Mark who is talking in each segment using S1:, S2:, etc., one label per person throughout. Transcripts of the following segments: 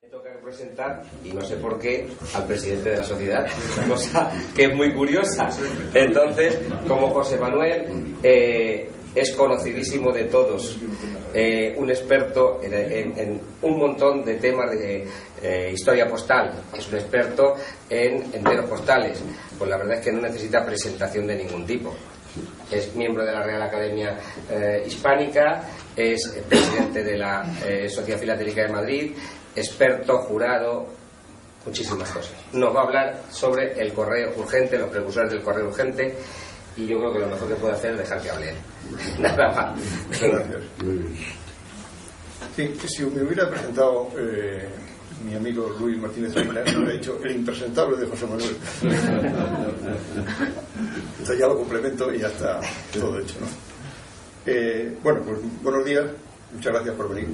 S1: Me toca representar, y no sé por qué, al presidente de la sociedad, cosa que es muy curiosa. Entonces, como José Manuel es conocidísimo de todos, un experto en un montón de temas de historia postal, es un experto en enteros postales, pues la verdad es que no necesita presentación de ningún tipo. Es miembro de la Real Academia Hispánica, es presidente de la Sociedad Filatélica de Madrid, experto, jurado, muchísimas cosas. Nos va a hablar sobre el correo urgente, los precursores del correo urgente, y yo creo que lo mejor que puede hacer es dejar que hable él. Nada más.
S2: Gracias. Sí, si me hubiera presentado mi amigo Luis Martínez Aguilar, me hubiera dicho el impresentable de José Manuel. Entonces ya lo complemento y ya está todo hecho, ¿no? Bueno, pues buenos días, muchas gracias por venir,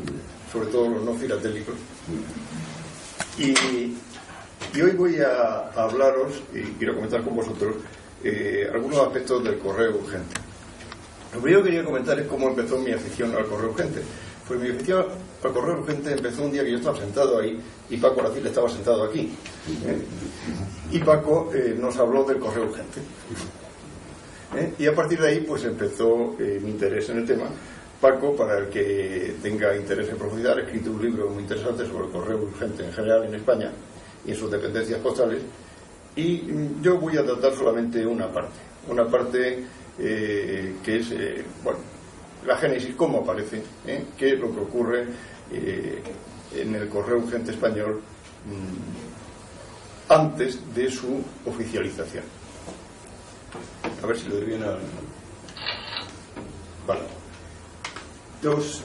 S2: sobre todo los no filatélicos. Y hoy voy a hablaros, y quiero comentar con vosotros, algunos aspectos del correo urgente. Lo primero que quería comentar es cómo empezó mi afición al correo urgente. Pues mi afición al correo urgente empezó un día que yo estaba sentado ahí y Paco Aracil estaba sentado aquí. Y Paco nos habló del correo urgente. Y a partir de ahí pues empezó mi interés en el tema. Paco, para el que tenga interés en profundidad, ha escrito un libro muy interesante sobre el correo urgente en general en España y en sus dependencias postales, y yo voy a tratar solamente una parte que es bueno, la génesis, cómo aparece, qué es lo que ocurre en el correo urgente español antes de su oficialización. A ver si lo doy bien al... Vale. Los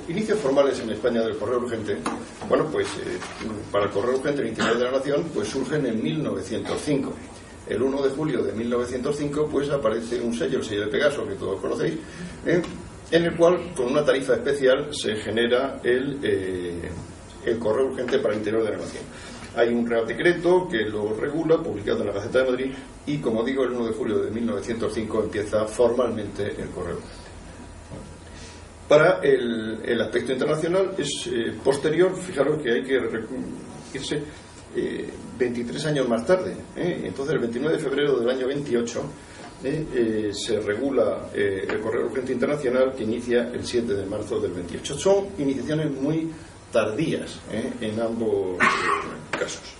S2: inicios formales en España del correo urgente, bueno, pues para el correo urgente, el Interior de la Nación, pues surgen en 1905. El 1 de julio de 1905, pues aparece un sello, el sello de Pegaso, que todos conocéis, en el cual, con una tarifa especial, se genera el correo urgente para el Interior de la Nación. Hay un Real Decreto que lo regula, publicado en la Gaceta de Madrid, y como digo, el 1 de julio de 1905 empieza formalmente el correo urgente. Para el aspecto internacional es posterior, fijaros que hay que irse 23 años más tarde. Entonces, el 29 de febrero del año 28 se regula el correo urgente internacional, que inicia el 7 de marzo del 28. Son iniciaciones muy tardías en ambos casos.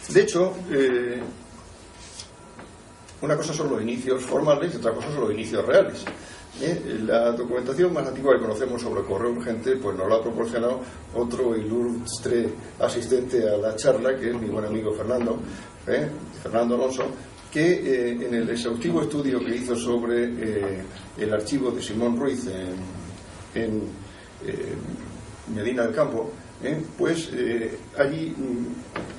S2: De hecho, una cosa son los inicios formales y otra cosa son los inicios reales. La documentación más antigua que conocemos sobre el correo urgente pues nos la ha proporcionado otro ilustre asistente a la charla, que es mi buen amigo Fernando Alonso, que en el exhaustivo estudio que hizo sobre el archivo de Simón Ruiz en Medina del Campo, pues allí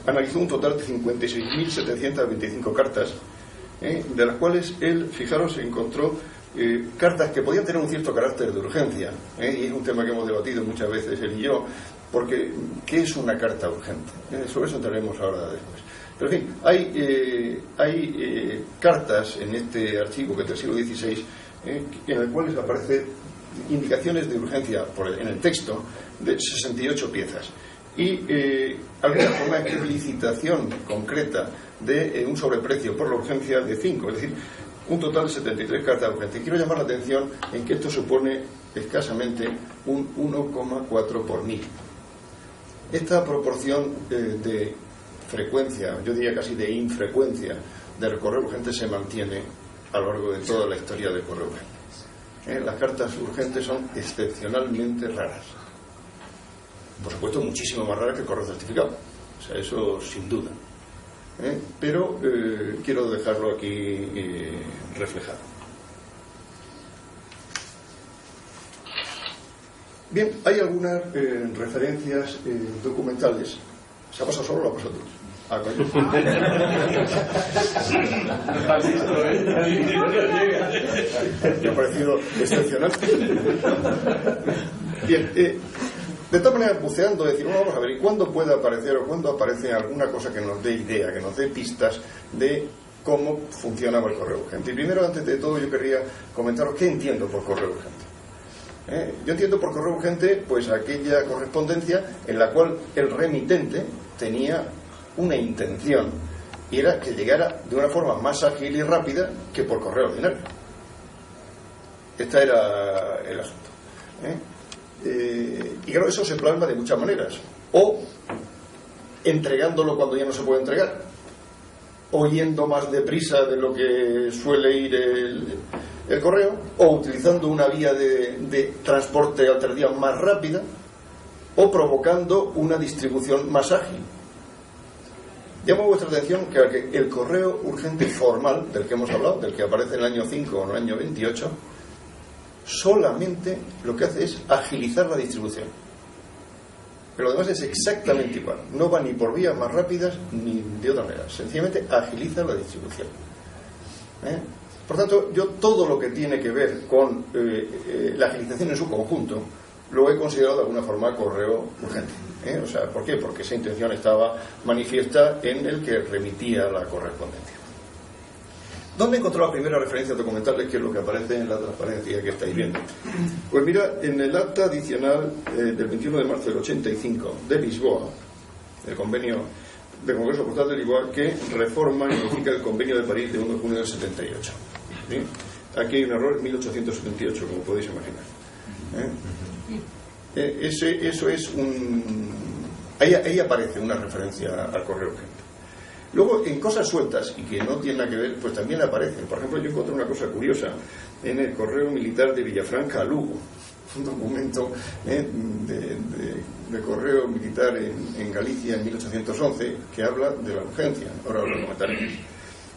S2: analizó un total de 56.725 cartas, de las cuales él, fijaros, encontró cartas que podían tener un cierto carácter de urgencia, y es un tema que hemos debatido muchas veces él y yo, porque ¿qué es una carta urgente? Sobre eso entraremos ahora después. Pero en fin, hay cartas en este archivo, que es del siglo XVI, en el cual aparecen indicaciones de urgencia en el texto de 68 piezas, y alguna forma de licitación concreta de un sobreprecio por la urgencia de 5, es decir, un total de 73 cartas urgentes. Quiero llamar la atención en que esto supone escasamente un 1,4 por 1000. Esta proporción de frecuencia, yo diría casi de infrecuencia, del correo urgente se mantiene a lo largo de toda la historia del correo urgente. Las cartas urgentes son excepcionalmente raras. Por supuesto, muchísimo más raras que el correo certificado. O sea, eso sin duda. Pero quiero dejarlo aquí reflejado. Bien, hay algunas referencias documentales. ¿Se ha pasado solo o lo ha pasado todos? Me ha parecido excepcional. Bien, de todas maneras, buceando, decir, bueno, vamos a ver, ¿y cuándo puede aparecer o cuándo aparece alguna cosa que nos dé idea, que nos dé pistas de cómo funcionaba el correo urgente? Y primero, antes de todo, yo querría comentaros qué entiendo por correo urgente. Yo entiendo por correo urgente pues aquella correspondencia en la cual el remitente tenía una intención, y era que llegara de una forma más ágil y rápida que por correo ordinario. Este era el asunto. Y claro, eso se plasma de muchas maneras. O entregándolo cuando ya no se puede entregar, o yendo más deprisa de lo que suele ir el correo, o utilizando una vía de transporte alternativa más rápida, o provocando una distribución más ágil. Llamo vuestra atención que el correo urgente formal del que hemos hablado, del que aparece en el año 5 o en el año 28, solamente lo que hace es agilizar la distribución. Pero lo demás es exactamente igual. No va ni por vías más rápidas ni de otra manera. Sencillamente agiliza la distribución. Por tanto, yo todo lo que tiene que ver con la agilización en su conjunto lo he considerado de alguna forma correo urgente. O sea, ¿por qué? Porque esa intención estaba manifiesta en el que remitía la correspondencia. ¿Dónde encontró las primeras referencias documentales, que es lo que aparece en la transparencia que estáis viendo? Pues mira, en el acta adicional del 21 de marzo del 85 de Lisboa, el convenio del Congreso Postal de Lisboa, que reforma y modifica el convenio de París de 1 de junio del 78. ¿Sí? Aquí hay un error en 1878, como podéis imaginar. Eso es un... Ahí aparece una referencia al correo urgente. Luego, en cosas sueltas y que no tienen nada que ver, pues también aparecen. Por ejemplo, yo encontré una cosa curiosa en el correo militar de Villafranca a Lugo, un documento de correo militar en Galicia en 1811 que habla de la urgencia. Ahora lo comentaremos.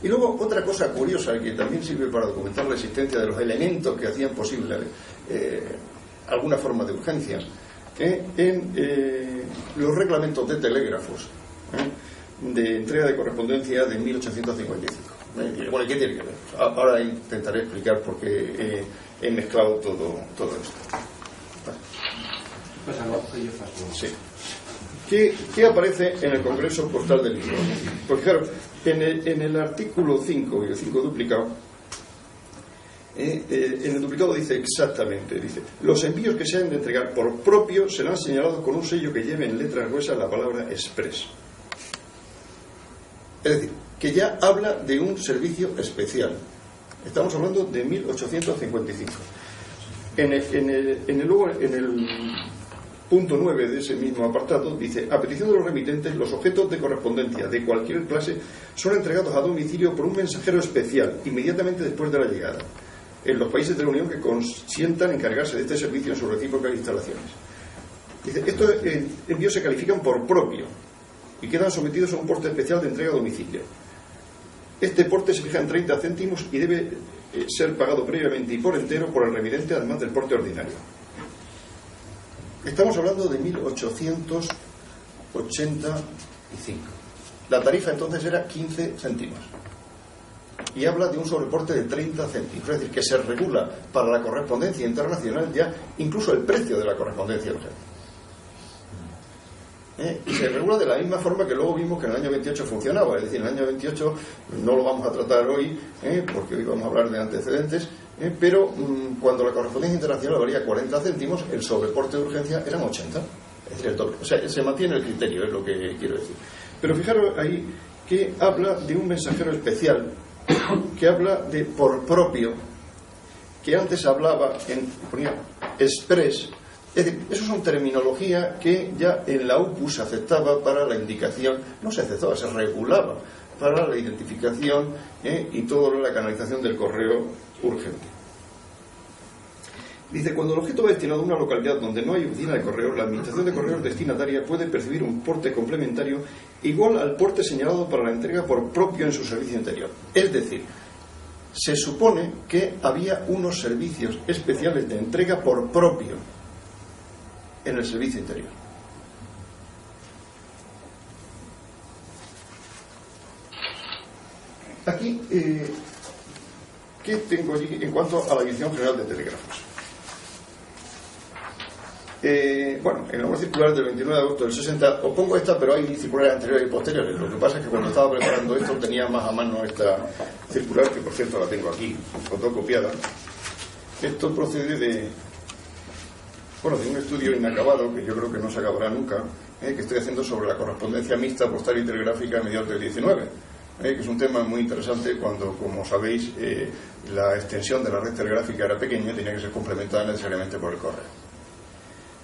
S2: Y luego, otra cosa curiosa que también sirve para documentar la existencia de los elementos que hacían posible alguna forma de urgencia, en los reglamentos de telégrafos de entrega de correspondencia de 1855. Bueno, ¿qué tiene que ver? Ahora intentaré explicar por qué he mezclado todo esto. Sí. ¿Qué aparece en el Congreso Postal de Lisboa? Porque claro, en el artículo 5 y el 5 duplicado, en el duplicado dice exactamente, dice: los envíos que se han de entregar por propio serán señalados con un sello que lleve en letras gruesas la palabra express. Es decir, que ya habla de un servicio especial. Estamos hablando de 1855. En el punto 9 de ese mismo apartado dice: a petición de los remitentes, los objetos de correspondencia de cualquier clase son entregados a domicilio por un mensajero especial inmediatamente después de la llegada, en los países de la Unión que consientan encargarse de este servicio en sus recíprocas instalaciones. Dice: estos envíos se califican por propio y quedan sometidos a un porte especial de entrega a domicilio. Este porte se fija en 30 céntimos y debe ser pagado previamente y por entero por el remitente, además del porte ordinario. Estamos hablando de 1885. La tarifa entonces era 15 céntimos. Y habla de un sobreporte de 30 céntimos. Es decir, que se regula para la correspondencia internacional ya incluso el precio de la correspondencia urgente. Y se regula de la misma forma que luego vimos que en el año 28 funcionaba. Es decir, en el año 28 no lo vamos a tratar hoy, porque hoy vamos a hablar de antecedentes, pero cuando la correspondencia internacional valía 40 céntimos, el sobreporte de urgencia eran 80. Es decir, el doble. O sea, se mantiene el criterio, es lo que quiero decir. Pero fijaros ahí que habla de un mensajero especial, que habla de por propio, que antes hablaba ponía express. Es decir, eso es una terminología que ya en la UPU se aceptaba para la indicación, no se aceptaba, se regulaba para la identificación y toda la canalización del correo urgente. Dice: cuando el objeto va destinado a una localidad donde no hay oficina de correo, la administración de correos destinataria puede percibir un porte complementario igual al porte señalado para la entrega por propio en su servicio interior. Es decir, se supone que había unos servicios especiales de entrega por propio en el servicio interior. Aquí, ¿qué tengo allí en cuanto a la Dirección General de Telégrafos? Bueno, en la nueva circular del 29 de agosto del 60, os pongo esta, pero hay circulares anteriores y posteriores. Lo que pasa es que cuando estaba preparando esto tenía más a mano esta circular, que por cierto la tengo aquí, fotocopiada. Esto procede bueno, de un estudio inacabado, que yo creo que no se acabará nunca, que estoy haciendo sobre la correspondencia mixta postal y telegráfica a mediados del 19, que es un tema muy interesante cuando, como sabéis, la extensión de la red telegráfica era pequeña y tenía que ser complementada necesariamente por el correo.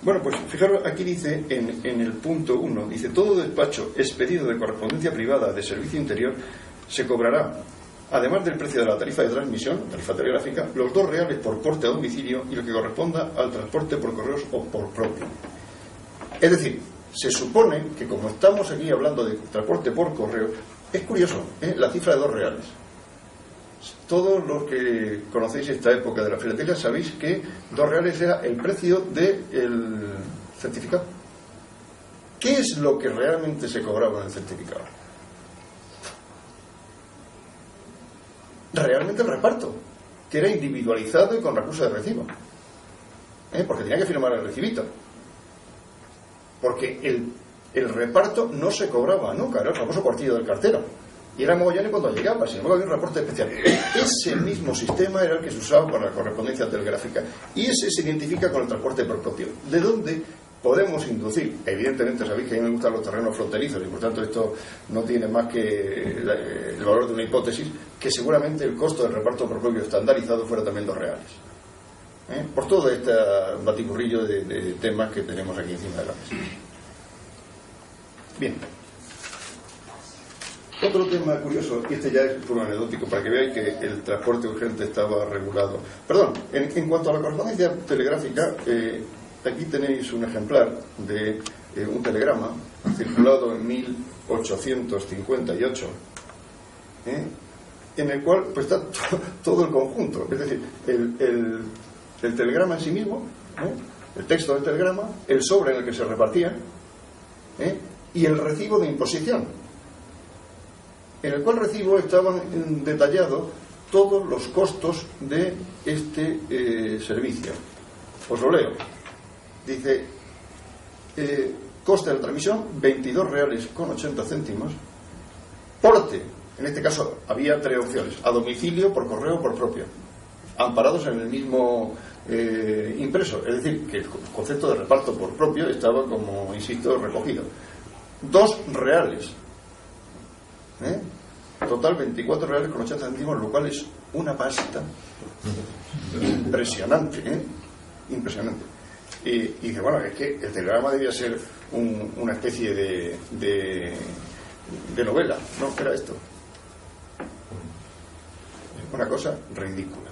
S2: Bueno, pues fijaros, aquí dice, en el punto 1, dice: todo despacho expedido de correspondencia privada de servicio interior se cobrará, además del precio de la tarifa de transmisión, tarifa telegráfica, los 2 reales por porte a domicilio y lo que corresponda al transporte por correos o por propio. Es decir, se supone que, como estamos aquí hablando de transporte por correo, es curioso, la cifra de 2 reales. Todos los que conocéis esta época de la filatelia sabéis que 2 reales era el precio del certificado. ¿Qué es lo que realmente se cobraba en el certificado? Realmente el reparto, que era individualizado y con recurso de recibo, porque tenía que firmar el recibito, porque el reparto no se cobraba nunca, era el famoso cuartillo del cartero, y era mogollón cuando llegaba, sin embargo había un reporte especial. Ese mismo sistema era el que se usaba para la correspondencia telegráfica, y ese se identifica con el transporte por propio, de donde podemos inducir, evidentemente sabéis que a mí me gustan los terrenos fronterizos y por tanto esto no tiene más que el valor de una hipótesis, que seguramente el costo del reparto por propio estandarizado fuera también 2 reales, por todo este batiburrillo de temas que tenemos aquí encima de la mesa. Bien, otro tema curioso, y este ya es puro anecdótico para que veáis que el transporte urgente estaba regulado. Perdón, en cuanto a la correspondencia telegráfica, aquí tenéis un ejemplar de un telegrama circulado en 1858, en el cual pues está todo el conjunto, es decir, el telegrama en sí mismo, el texto del telegrama, el sobre en el que se repartía, y el recibo de imposición, en el cual recibo estaban detallados todos los costos de este servicio. Os lo leo. Dice: coste de la transmisión 22 reales con 80 céntimos. Porte, en este caso había 3 opciones: a domicilio, por correo o por propio, amparados en el mismo impreso, es decir, que el concepto de reparto por propio estaba, como insisto, recogido. 2 reales, total 24 reales con 80 céntimos, lo cual es una pasta impresionante, impresionante. Y dice, bueno, es que el telegrama debía ser una especie de novela. No, era esto. Una cosa ridícula,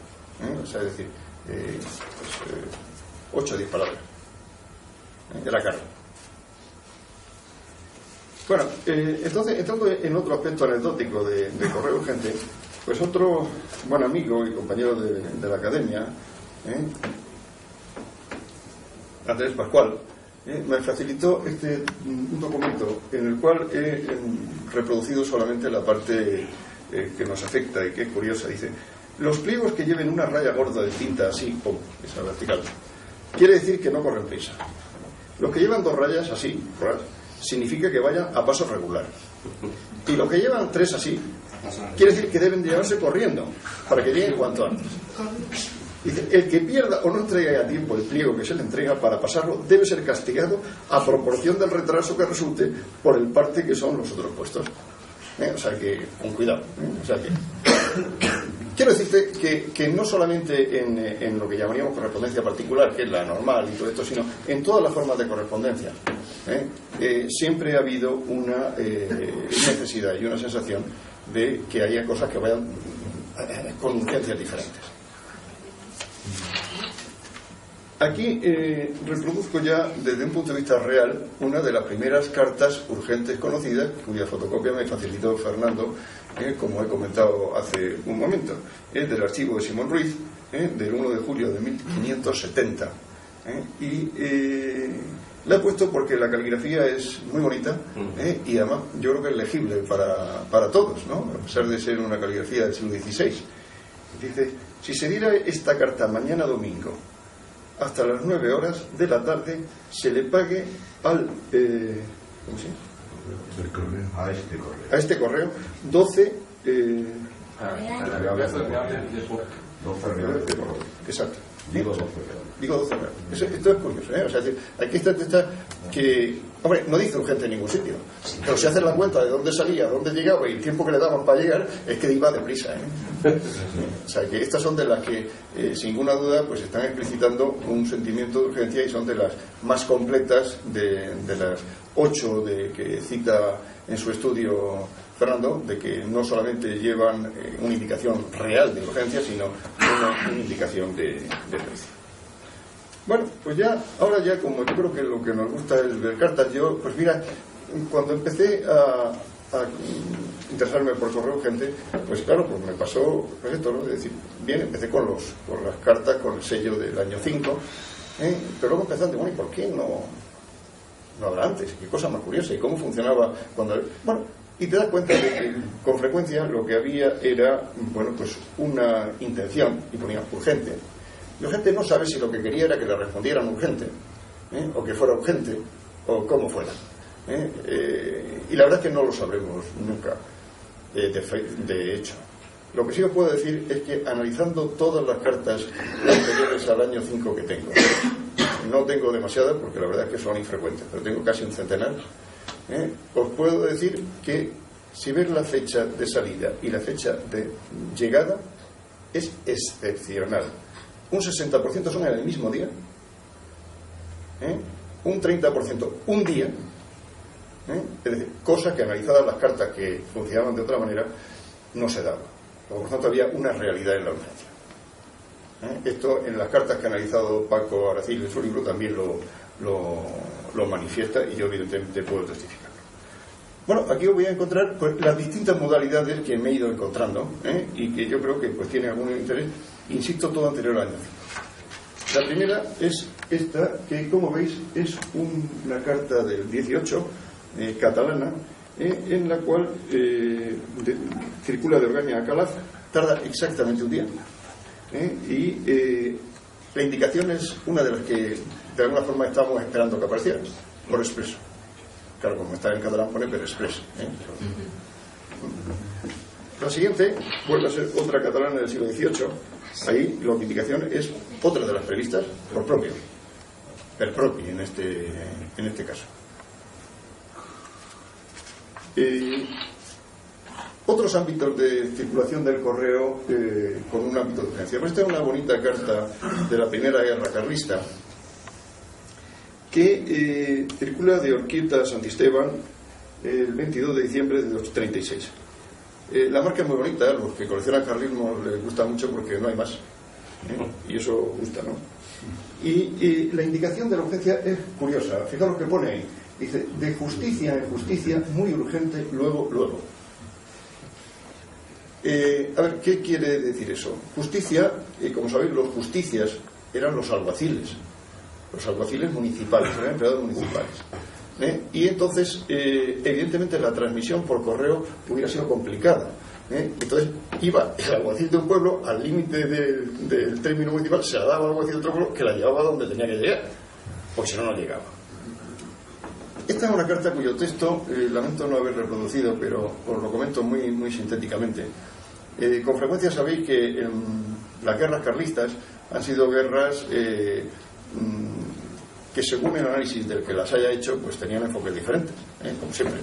S2: o sea, es decir, 8 o 10 palabras. Era caro. Bueno, entonces, entrando en otro aspecto anecdótico de correo urgente, pues otro buen amigo y compañero de la academia, Andrés Pascual, me facilitó un documento en el cual he reproducido solamente la parte que nos afecta y que es curiosa. Dice: los pliegos que lleven una raya gorda de tinta así, esa vertical, quiere decir que no corren prisa. Los que llevan 2 rayas así, significa que vayan a paso regular. Y los que llevan 3 así, quiere decir que deben de llevarse corriendo para que lleguen cuanto antes. Dice: el que pierda o no entregue a tiempo el pliego que se le entrega para pasarlo debe ser castigado a proporción del retraso que resulte por el parte que son los otros puestos. O sea que, con cuidado. O sea que, quiero decirte que no solamente en lo que llamaríamos correspondencia particular, que es la normal y todo esto, sino en todas las formas de correspondencia, siempre ha habido una necesidad y una sensación de que haya cosas que vayan con urgencias diferentes. Aquí reproduzco ya desde un punto de vista real una de las primeras cartas urgentes conocidas, cuya fotocopia me facilitó Fernando, como he comentado hace un momento. Es del archivo de Simón Ruiz, del 1 de julio de 1570. Y la he puesto porque la caligrafía es muy bonita, y además yo creo que es legible para todos, ¿no? A pesar de ser una caligrafía del siglo XVI. Dice: si se diera esta carta mañana domingo hasta las 9 horas de la tarde, se le pague al ¿cómo se llama? A este correo 12 exacto,
S3: Digo 12.
S2: Digo 12 horas. Esto es curioso, ¿eh? O sea, aquí está que, hombre, no dice urgente en ningún sitio, pero si haces la cuenta de dónde salía, dónde llegaba y el tiempo que le daban para llegar, es que iba deprisa, ¿eh? O sea, que estas son de las que, sin ninguna duda, pues están explicitando un sentimiento de urgencia y son de las más completas de las 8 que cita en su estudio Fernando, de que no solamente llevan una indicación real de urgencia, sino una indicación de precio. Bueno, pues ya, ahora ya como yo creo que lo que nos gusta es ver cartas, yo, pues mira, cuando empecé a interesarme por correo urgente, pues claro, pues me pasó pues esto, ¿no? Es decir, bien, empecé con las cartas con el sello del año 5, pero luego empezando, bueno, ¿y por qué no habrá antes? Qué cosa más curiosa, y cómo funcionaba cuando... Bueno, y te das cuenta de que con frecuencia lo que había era, bueno, pues una intención, y ponía urgente. La gente no sabe si lo que quería era que le respondieran urgente, o que fuera urgente, o cómo fuera. Y la verdad es que no lo sabremos nunca, de hecho. Lo que sí os puedo decir es que analizando todas las cartas anteriores al año 5 que tengo, no tengo demasiadas porque la verdad es que son infrecuentes, pero tengo casi un centenar, os puedo decir que si ves la fecha de salida y la fecha de llegada, es excepcional. Un 60% son en el mismo día, un 30% un día, es decir, cosa que analizadas las cartas que funcionaban de otra manera no se daba. Por tanto había una realidad en la urgencia. Esto en las cartas que ha analizado Paco Aracil en su libro también lo manifiesta, y yo evidentemente puedo testificarlo. Bueno, aquí os voy a encontrar pues las distintas modalidades que me he ido encontrando, y que yo creo que pues tienen algún interés, insisto, todo anterior al año 5. La primera es esta, que como veis es una carta del 18 catalana, en la cual circula de Orgaña a Calaf, tarda exactamente un día, y la indicación es una de las que de alguna forma estábamos esperando que apareciera, por expreso. Claro, como está en catalán pone per express. La siguiente vuelve a ser otra catalana del siglo XVIII. Ahí la indicación es otra de las previstas por propio, per propio en este caso. Otros ámbitos de circulación del correo con un ámbito de urgencia. Pues esta es una bonita carta de la Primera Guerra Carlista que circula de Orquieta a Santisteban el 22 de diciembre de 1936. La marca es muy bonita, los que coleccionan carlismo les gusta mucho porque no hay más, y eso gusta, ¿no? Y la indicación de la urgencia es curiosa. Fijaros que pone ahí, dice, de justicia en justicia, muy urgente, luego. A ver, ¿qué quiere decir eso? Justicia, como sabéis, los justicias eran los alguaciles municipales, eran empleados municipales. Y entonces, evidentemente, la transmisión por correo hubiera sido complicada. Entonces, iba el alguacil de un pueblo al límite del término municipal, se la daba al alguacil de otro pueblo que la llevaba donde tenía que llegar, porque si no, no llegaba. Esta es una carta cuyo texto lamento no haber reproducido, pero os lo comento muy, muy sintéticamente. Con frecuencia sabéis que las guerras carlistas han sido guerras que, según el análisis del que las haya hecho, pues tenían enfoques diferentes, como siempre,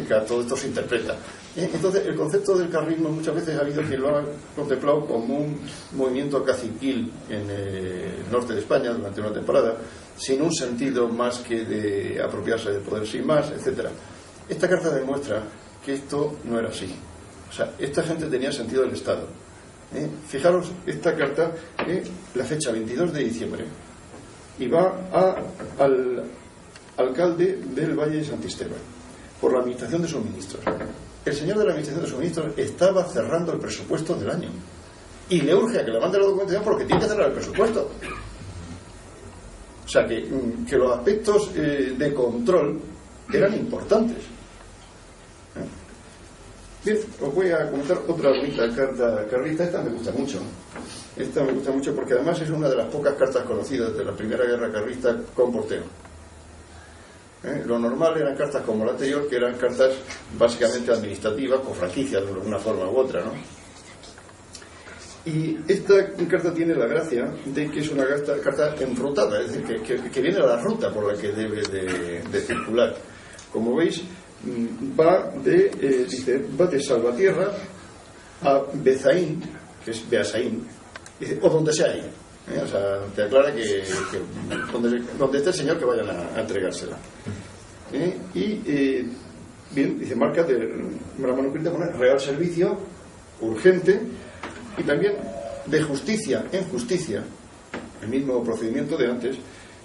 S2: que todo esto se interpreta. Entonces, el concepto del carlismo muchas veces ha habido quien lo ha contemplado como un movimiento caciquil en el norte de España durante una temporada, sin un sentido más que de apropiarse del poder sin más, etcétera. Esta carta demuestra que esto no era así. O sea, esta gente tenía sentido del Estado. Fijaros, esta carta, la fecha 22 de diciembre, y va al alcalde del Valle de Santisteban por la administración de suministros. El señor de la administración de suministros estaba cerrando el presupuesto del año y le urge a que le mande la documentación porque tiene que cerrar el presupuesto. O sea que los aspectos de control eran importantes. Bien, os voy a comentar otra bonita carta carlista. Esta me gusta mucho. Esta me gusta mucho porque además es una de las pocas cartas conocidas de la Primera Guerra Carlista con porteo. Lo normal eran cartas como la anterior, que eran cartas básicamente administrativas, con franquicias de una forma u otra, ¿no? Y esta carta tiene la gracia de que es una carta enrutada, es decir, que viene a la ruta por la que debe de circular. Como veis, va de Salvatierra a Bezaín, que es Beasaín, o donde sea ahí. O sea, te aclara que donde esté el señor que vayan a entregársela. Bien, dice, marca de la manuscrita pone real servicio, urgente, y también de justicia en justicia, el mismo procedimiento de antes,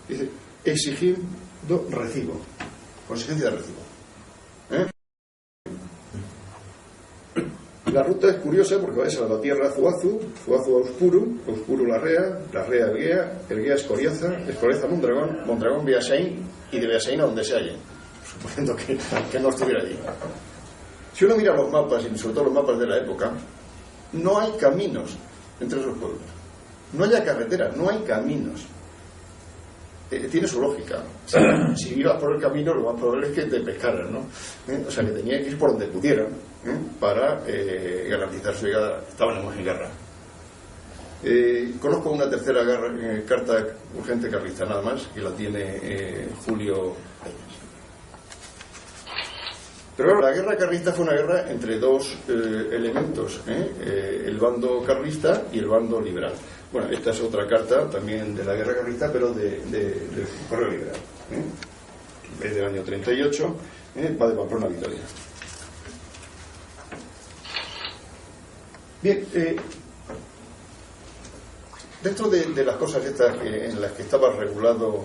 S2: dice, exigiendo recibo, con exigencia de recibo. La ruta es curiosa porque va a Salvatierra a Zuazu, Zuazu a Uspuru Larrea Elguea Escoriaza Mondragón Beasaín, y de Beasaín a donde se halle, suponiendo que no estuviera allí. Si uno mira los mapas, y sobre todo los mapas de la época, no hay caminos entre esos pueblos, no hay carreteras, no hay caminos. Tiene su lógica. O sea, si ibas por el camino, lo más probable es que te pescaran, ¿no? O sea, que tenía que ir por donde pudieran para garantizar su llegada. Estábamos en guerra. Conozco una tercera carta urgente carlista, nada más, que la tiene Julio. Pero claro, la guerra carlista fue una guerra entre dos elementos, el bando carlista y el bando liberal. Bueno, esta es otra carta también de la guerra carlista, pero del correo liberal. Es del año 38, va de Pamplona a Vitoria. Bien, dentro de las cosas estas en las que estaba regulado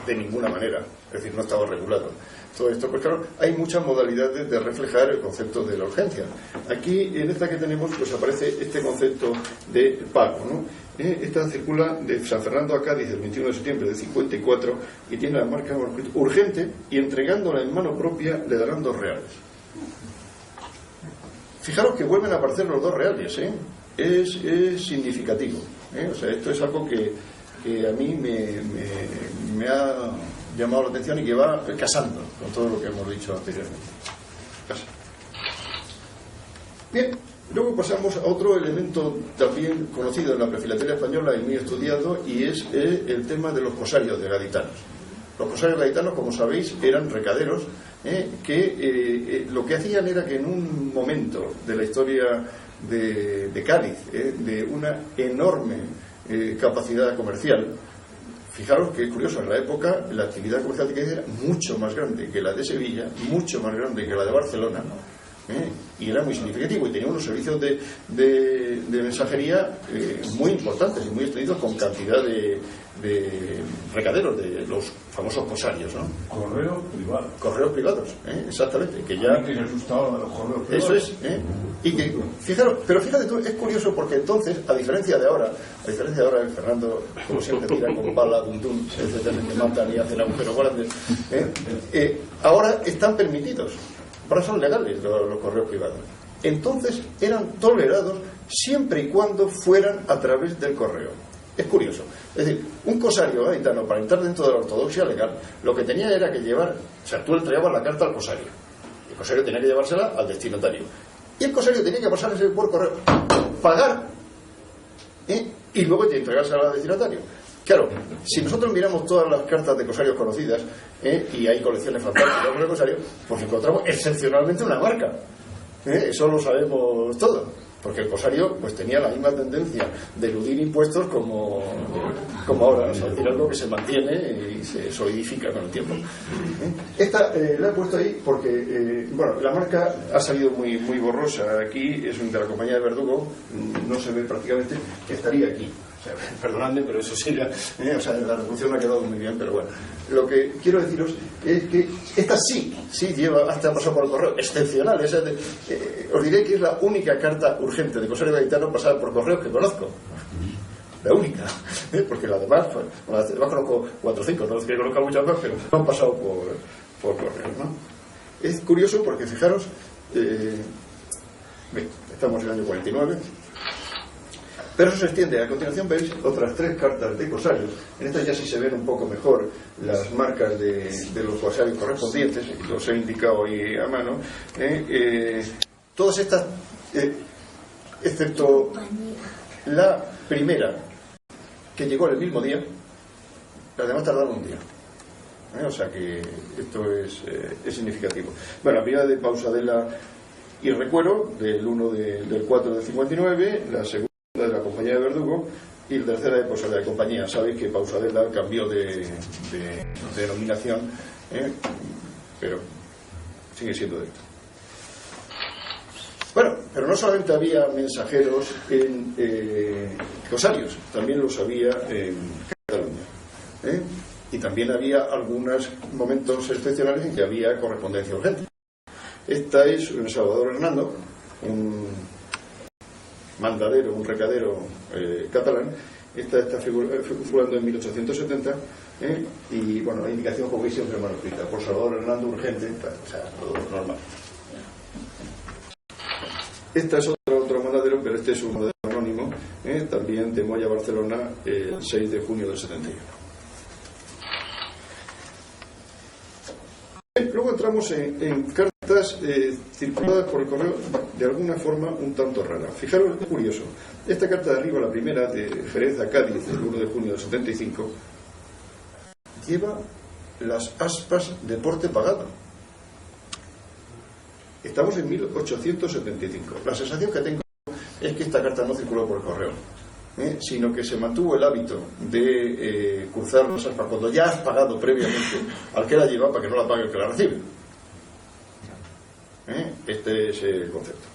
S2: de ninguna manera, es decir, no estaba regulado todo esto, pues claro, hay muchas modalidades de reflejar el concepto de la urgencia. Aquí, en esta que tenemos, pues aparece este concepto de pago, ¿no? Esta circula de San Fernando a Cádiz el 21 de septiembre del 54 y tiene la marca urgente, y entregándola en mano propia le darán 2 reales. Fijaros que vuelven a aparecer los 2 reales, es significativo, o sea, esto es algo que a mí me ha llamado la atención y que va casando con todo lo que hemos dicho anteriormente. Bien, luego pasamos a otro elemento también conocido en la prefilatelia española y muy estudiado, y es el tema de los cosarios de gaditanos. Los cosarios gaditanos, como sabéis, eran recaderos que lo que hacían era que en un momento de la historia de Cádiz, de una enorme capacidad comercial, fijaros que es curioso, en la época la actividad comercial de Cádiz era mucho más grande que la de Sevilla, mucho más grande que la de Barcelona, y era muy significativo, y tenía unos servicios de mensajería muy importantes y muy extendidos, con cantidad de recaderos, de los famosos cosarios, ¿no? Correos privados, exactamente, que ya
S3: que les gustaba los correos privados.
S2: Eso es, y que, fijaros, pero fíjate tú, es curioso porque entonces, a diferencia de ahora, Fernando, como siempre, tira con bala, dundum, etcétera, que matan y hacen agujeros grandes, ahora están permitidos. Ahora son legales los correos privados. Entonces eran tolerados siempre y cuando fueran a través del correo. Es curioso. Es decir, un cosario gaditano, para entrar dentro de la ortodoxia legal, lo que tenía era que llevar, o sea, tú entregabas la carta al cosario. El cosario tenía que llevársela al destinatario. Y el cosario tenía que pasarse por correo, pagar, y luego entregársela al destinatario. Claro, si nosotros miramos todas las cartas de cosarios conocidas, y hay colecciones fantásticas de cosarios, pues encontramos excepcionalmente una marca. Eso lo sabemos todo, porque el cosario pues tenía la misma tendencia de eludir impuestos como ahora, o sea, es decir, algo que se mantiene y se solidifica con el tiempo. Esta la he puesto ahí porque bueno, la marca ha salido muy borrosa. Aquí es de la compañía de Verdugo, no se ve prácticamente, que estaría aquí. O sea, perdonadme, pero eso sí, o sea, la reproducción ha quedado muy bien, pero bueno. Lo que quiero deciros es que esta sí lleva, hasta pasado por el correo, excepcional. Os diré que es la única carta urgente de cosario gaditano pasada por correo que conozco. La única, porque la demás, pues, conozco 4 o 5, no es que conozca muchas más, pero no han pasado por correo, ¿no? Es curioso porque, fijaros, estamos en el año 49. Pero eso se extiende. A continuación veis otras 3 cartas de cosarios. En estas ya sí se ven un poco mejor las marcas de los cosarios correspondientes, los he indicado ahí a mano. Todas estas excepto la primera, que llegó el mismo día. Las demás tardaron un día. O sea que esto es significativo. Bueno, la primera de Pausadela y Recuero, del 4 del 59, la segunda de la Compañía de Verdugo y la tercera de Pausadela de Compañía. Sabéis que Pausadela cambió de denominación, pero sigue siendo de esto. Bueno, pero no solamente había mensajeros en cosarios, también los había en Cataluña. Y también había algunos momentos excepcionales en que había correspondencia urgente. Esta es un Salvador Hernando, un mandadero, un recadero catalán. Esta está figurando en 1870, y bueno, la indicación, como veis, siempre manuscrita por Salvador Hernando, urgente, o sea, todo normal. Esta es otro mandadero, pero este es un mandadero anónimo, también de Moya, Barcelona, el 6 de junio del 71. Luego entramos en cartas circuladas por el correo de alguna forma un tanto rara. Fijaros, es curioso. Esta carta de arriba, la primera, de Jerez a Cádiz, del 1 de junio del 75, lleva las aspas de porte pagado. Estamos en 1875. La sensación que tengo es que esta carta no circuló por el correo, sino que se mantuvo el hábito de cruzar las aspas cuando ya has pagado previamente al que la lleva, para que no la pague el que la recibe. Este es el concepto.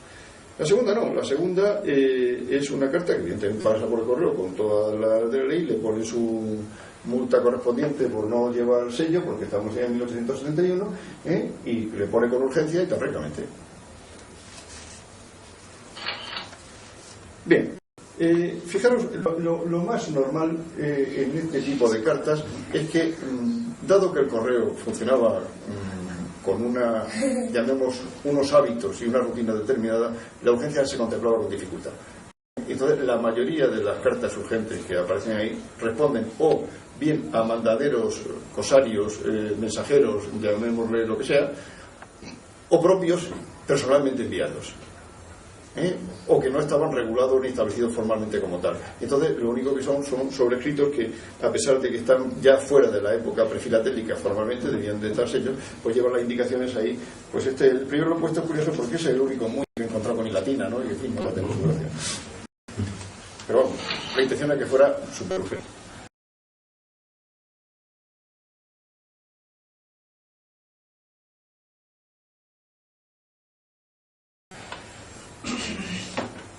S2: La segunda no, la segunda es una carta que evidentemente pasa por el correo con todas las de la ley, le pone su multa correspondiente por no llevar sello, porque estamos ya en 1871, y le pone con urgencia y tan francamente. Bien. Fijaros, lo más normal en este tipo de cartas es que, dado que el correo funcionaba con unos hábitos y una rutina determinada, la urgencia se contemplaba con dificultad. Entonces, la mayoría de las cartas urgentes que aparecen ahí responden o bien a mandaderos, cosarios, mensajeros, llamémosle lo que sea, o propios personalmente enviados. O que no estaban regulados ni establecidos formalmente como tal. Entonces, lo único que son sobrescritos que, a pesar de que están ya fuera de la época prefilatélica, formalmente debían de estar sellos, pues llevan las indicaciones ahí. Pues el primero lo he puesto curioso porque es el único muy que he encontrado con latina, ¿no? Y en fin, no la tengo gracia. Pero vamos, la intención era que fuera súper urgente.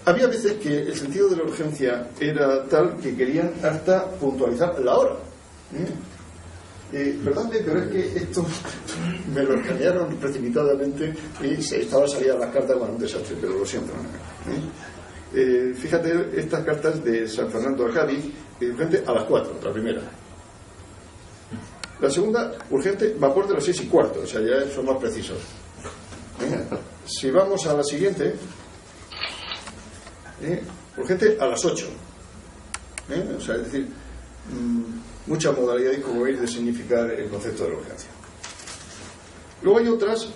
S2: Había veces que el sentido de la urgencia era tal que querían hasta puntualizar la hora. Perdón, pero es que esto me lo escanearon precipitadamente y estaba salida las cartas, bueno, un desastre, pero lo siento. Fíjate, estas cartas de San Fernando a Cádiz, urgente a las 4, la primera. La segunda, urgente, vapor de las 6:15, o sea, ya son más precisos. Si vamos a la siguiente, urgente a las 8, o sea, es decir, muchas modalidades, como veis, de significar el concepto de la urgencia. Luego hay otras,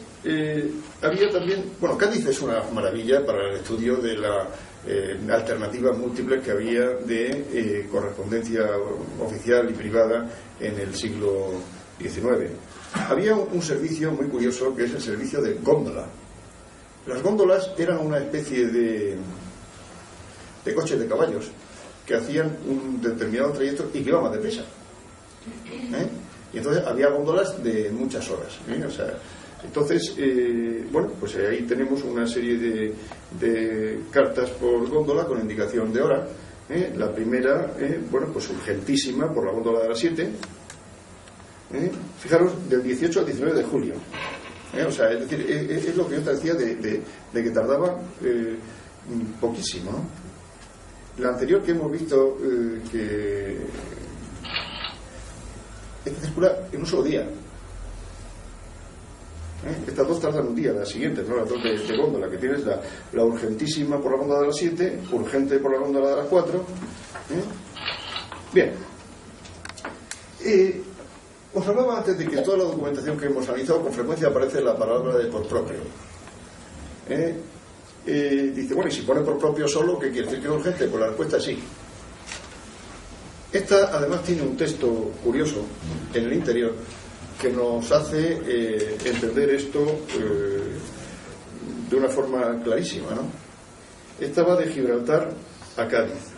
S2: había también, bueno, Cádiz es una maravilla para el estudio de la alternativas múltiples que había de correspondencia oficial y privada en el siglo XIX. Había un servicio muy curioso que es el servicio de góndola. Las góndolas eran una especie de coches de caballos que hacían un determinado trayecto y que iban más deprisa. Y entonces había góndolas de muchas horas. O sea, entonces, bueno, pues ahí tenemos una serie de cartas por góndola con indicación de hora. La primera, bueno, pues urgentísima por la góndola de las 7. Fijaros, del 18 al 19 de julio. O sea, es decir, es lo que yo te decía de que tardaba poquísimo, ¿no? La anterior que hemos visto, que esta circula en un solo día. Estas dos tardan un día, las siguientes, ¿no? Las dos de góndola, que tienes la urgentísima por la góndola de las 7, urgente por la góndola de las 4. Bien. Os hablaba antes de que en toda la documentación que hemos analizado con frecuencia aparece la palabra de por propio. Dice, bueno, y si pone por propio solo, ¿qué quiere decir que es urgente? Pues la respuesta es sí. Esta además tiene un texto curioso en el interior que nos hace entender esto de una forma clarísima, ¿no? Esta va de Gibraltar a Cádiz.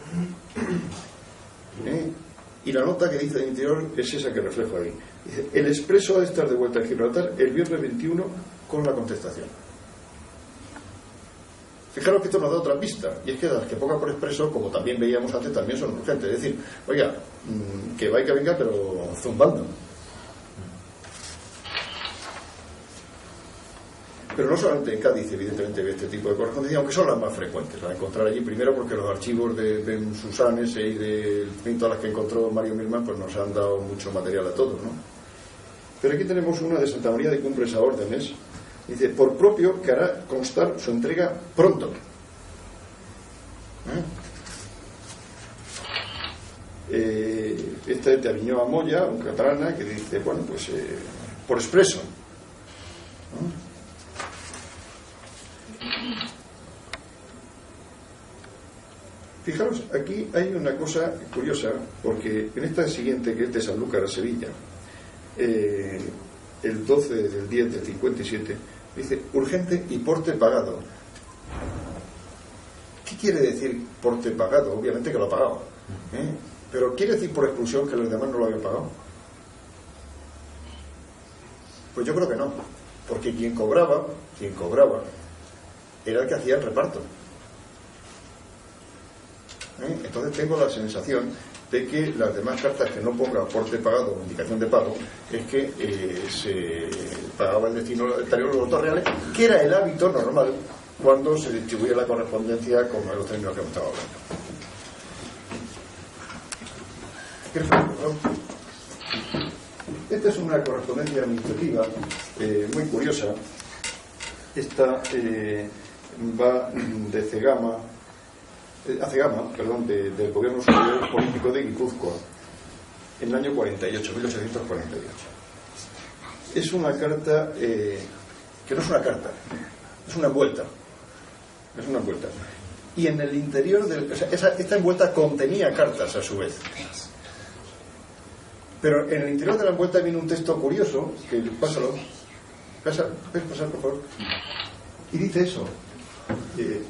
S2: Y la nota que dice del interior es esa que reflejo ahí. Dice, el expreso ha de estar de vuelta a Gibraltar el viernes 21 con la contestación. Fijaros que esto nos da otra pista, y es que las que ponga por expreso, como también veíamos antes, también son urgentes. Es decir, oiga, que va y que venga, pero zumbando. Pero no solamente en Cádiz, evidentemente, ve este tipo de correspondencia, aunque son las más frecuentes. Las encontrar allí primero porque los archivos de Susanes y de todas las que encontró Mario Milman pues nos han dado mucho material a todos, ¿no? Pero aquí tenemos una de Santa María de Cumbres a órdenes. Dice, por propio que hará constar su entrega pronto. Este de Aviñó a Moya, un catalana, que dice, bueno, pues por expreso. Fijaros, aquí hay una cosa curiosa, porque en esta siguiente, que es de Sanlúcar a Sevilla, el 12 del 10 del 57, dice, urgente y porte pagado. ¿Qué quiere decir porte pagado? Obviamente que lo ha pagado, pero ¿quiere decir por exclusión que los demás no lo habían pagado? Pues yo creo que no, porque quien cobraba era el que hacía el reparto. Entonces tengo la sensación de que las demás cartas que no pongan porte pagado o indicación de pago es que se pagaba el destinatario de los votos reales, que era el hábito normal cuando se distribuía la correspondencia con los términos que hemos estado hablando. Esta es una correspondencia administrativa muy curiosa. Esta va de Cegama, del Gobierno Superior Político de Guipúzcoa, en el año 48, 1848. Es una carta que no es una carta, es una envuelta. Es una envuelta. Y en el interior esta envuelta contenía cartas a su vez. Pero en el interior de la envuelta viene un texto curioso, que pásalo. ¿Puedes pasar, por favor? Y dice eso.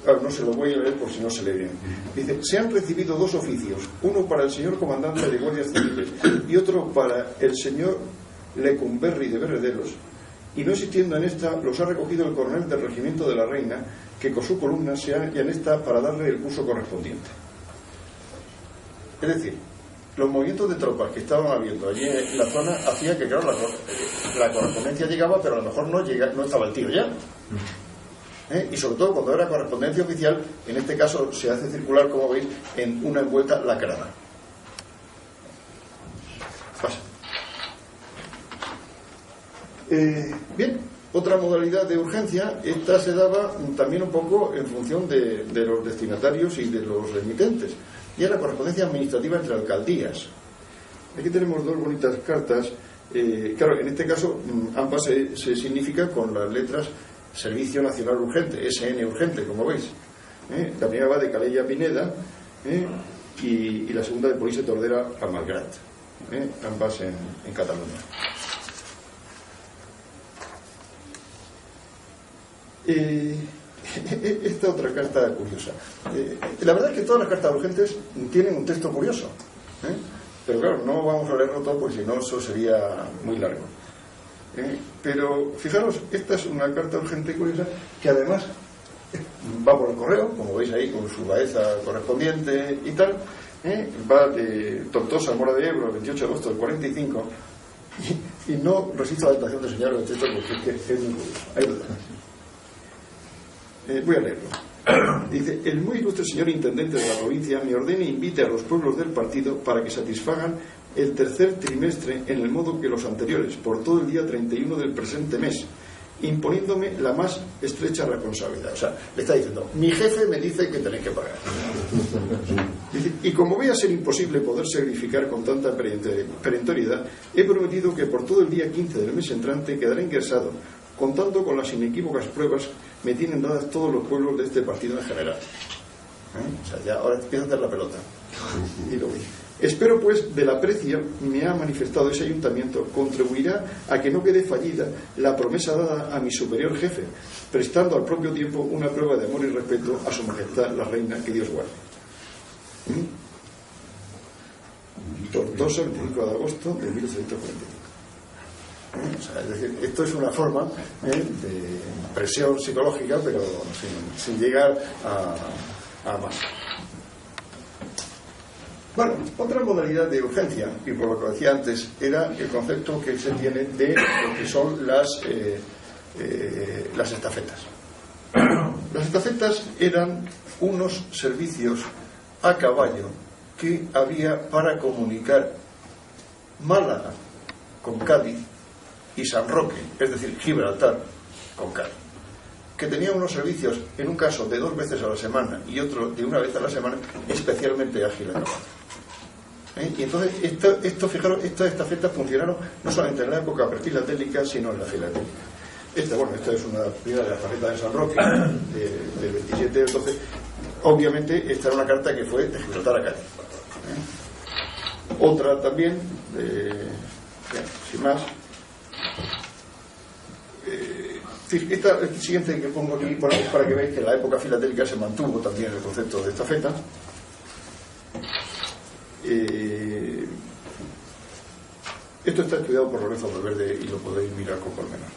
S2: No se lo voy a leer por si no se lee bien. Dice, se han recibido dos oficios, uno para el señor comandante de guardias civiles y otro para el señor Lecumberri de Berrederos, y no existiendo en esta, los ha recogido el coronel del regimiento de la Reina, que con su columna se halla en esta para darle el curso correspondiente. Es decir, los movimientos de tropas que estaban habiendo allí en la zona hacían que, claro, la correspondencia llegaba, pero a lo mejor no estaba el tío ya. Y sobre todo cuando era correspondencia oficial, en este caso se hace circular, como veis, en una envuelta lacrada. Pasa. Bien, otra modalidad de urgencia, esta se daba también un poco en función de los destinatarios y de los remitentes, y era la correspondencia administrativa entre alcaldías. Aquí tenemos dos bonitas cartas. Claro, en este caso ambas se significan con las letras Servicio Nacional Urgente, SN Urgente, como veis. La primera va de Calella a Pineda, y la segunda de Police Tordera a Malgrat, ambas en Cataluña. Esta otra carta curiosa. La verdad es que todas las cartas urgentes tienen un texto curioso, pero claro, no vamos a leerlo todo porque si no eso sería muy largo. Pero fijaros, esta es una carta urgente curiosa que además va por el correo, como veis ahí, con su baeza correspondiente y tal. Va de Tortosa a Mora de Ebro el 28 de agosto del 45, y no resisto la tentación de señalar el texto porque es muy curioso. Ahí lo tenemos. Voy a leerlo. Dice: el muy ilustre señor intendente de la provincia me ordena e invite a los pueblos del partido para que satisfagan el tercer trimestre en el modo que los anteriores, por todo el día 31 del presente mes, imponiéndome la más estrecha responsabilidad. O sea, le está diciendo, mi jefe me dice que tenéis que pagar. Dice, y como voy a ser imposible poderse verificar con tanta perentoriedad, he prometido que por todo el día 15 del mes entrante quedará ingresado, contando con las inequívocas pruebas me tienen dadas todos los pueblos de este partido en general. O sea, ya ahora empieza a hacer la pelota. Y lo vi. Espero, pues, del aprecio me ha manifestado ese ayuntamiento, contribuirá a que no quede fallida la promesa dada a mi superior jefe, prestando al propio tiempo una prueba de amor y respeto a su majestad la reina, que Dios guarde. Tortosa, 25 de agosto de 1845. O sea, es decir, esto es una forma de presión psicológica, pero sin llegar a más. Bueno, otra modalidad de urgencia, y por lo que decía antes, era el concepto que se tiene de lo que son las estafetas. Las estafetas eran unos servicios a caballo que había para comunicar Málaga con Cádiz y San Roque, es decir, Gibraltar con Cádiz, que tenía unos servicios, en un caso de 2 veces a la semana y otro de 1 vez a la semana, especialmente ágil a caballo. Y entonces fijaros, estas estafetas funcionaron no solamente en la época prefilatélica, sino en la filatélica. Esta es una primera de las tarjetas de San Roque del 27. Entonces, obviamente, esta era una carta que fue de Gibraltar a Cádiz. Otra también, sin más. Esta siguiente que pongo aquí para que veáis que en la época filatélica se mantuvo también el concepto de estafeta. Esto está estudiado por Lorenzo Valverde y lo podéis mirar con pormenor.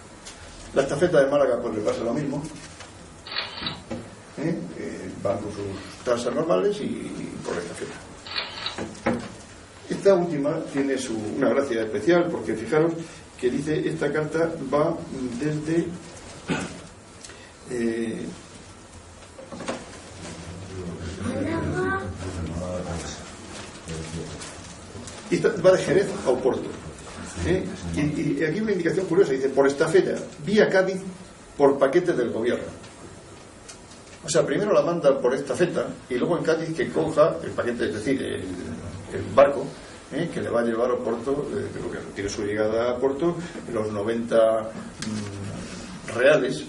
S2: La estafeta de Málaga pues le pasa lo mismo. Van con sus tasas normales y por la estafeta. Esta última tiene una gracia especial, porque fijaros que dice, esta carta va desde va de Jerez a Oporto. Y aquí una indicación curiosa, dice, por estafeta, vía Cádiz, por paquete del gobierno. O sea, primero la mandan por estafeta y luego en Cádiz que coja el paquete, es decir, el barco que le va a llevar a Oporto, que tiene su llegada a Oporto, los 90 reales,